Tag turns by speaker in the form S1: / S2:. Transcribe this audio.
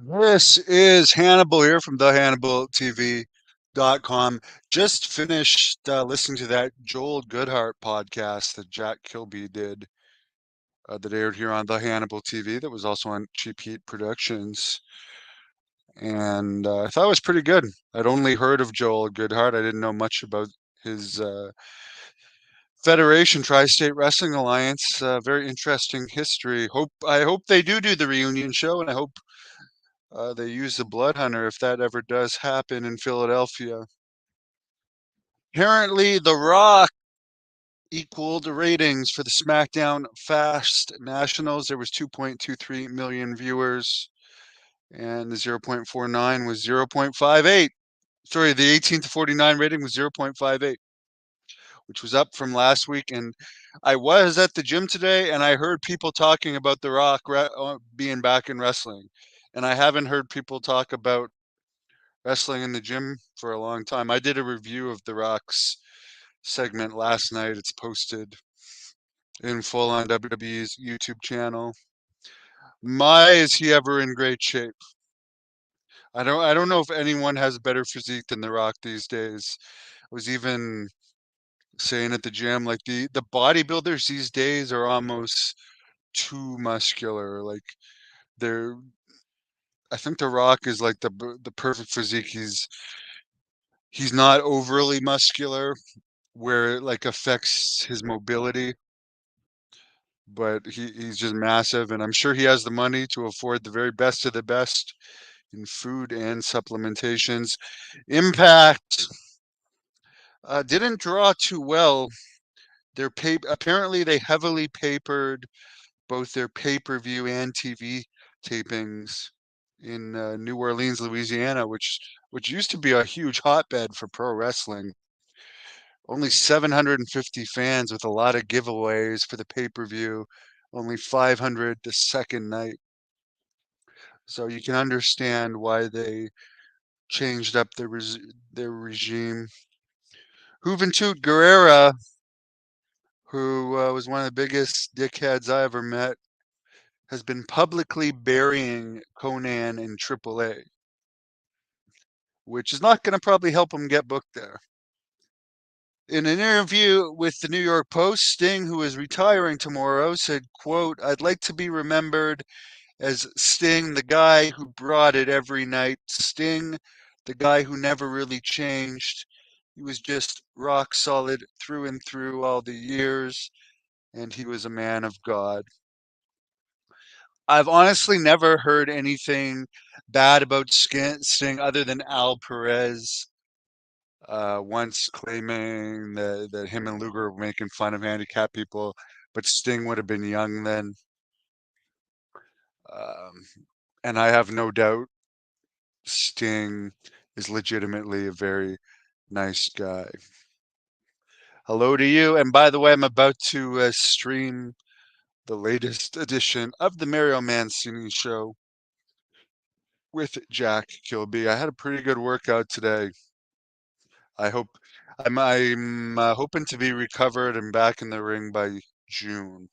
S1: This is Hannibal here from thehannibaltv.com. Just finished listening to that Joel Goodhart podcast that Jack Kilby did that aired here on the Hannibal TV that was also on Cheap Heat Productions. And I thought it was pretty good. I'd only heard of Joel Goodhart. I didn't know much about his Federation Tri-State Wrestling Alliance. Very interesting history. I hope they do the reunion show, and I hope they use the Blood Hunter if that ever does happen in Philadelphia. Apparently, The Rock equaled the ratings for the SmackDown Fast Nationals. There was 2.23 million viewers, and the 0.49 was 0.58. Sorry, the 18 to 49 rating was 0.58, which was up from last week. And I was at the gym today, and I heard people talking about The Rock being back in wrestling. And I haven't heard people talk about wrestling in the gym for a long time. I did a review of The Rock's segment last night. It's posted in full on WWE's YouTube channel. My, is he ever in great shape? I don't know if anyone has a better physique than The Rock these days. I was even saying at the gym, like the bodybuilders these days are almost too muscular. Like they're I think The Rock is like the perfect physique. He's not overly muscular where it like affects his mobility, but he's just massive, and I'm sure he has the money to afford the very best of the best in food and supplementations. Impact didn't draw too well. Apparently they heavily papered both their pay-per-view and TV tapings in New Orleans, Louisiana, which used to be a huge hotbed for pro wrestling. Only 750 fans with a lot of giveaways for the pay-per-view, only 500 the second night. So you can understand why they changed up their regime. Juventud Guerrera, who was one of the biggest dickheads I ever met, has been publicly burying Conan in AAA, which is not going to probably help him get booked there. In an interview with the New York Post, Sting, who is retiring tomorrow, said, quote, "I'd like to be remembered as Sting, the guy who brought it every night. Sting, the guy who never really changed. He was just rock solid through and through all the years, and he was a man of God." I've honestly never heard anything bad about Sting other than Al Perez once claiming that him and Luger were making fun of handicapped people, but Sting would have been young then. Um, and I have no doubt Sting is legitimately a very nice guy. Hello to you. And by the way, I'm about to stream the latest edition of the Mario Mancini Show with Jack Kilby. I had a pretty good workout today. I hope I'm hoping to be recovered and back in the ring by June.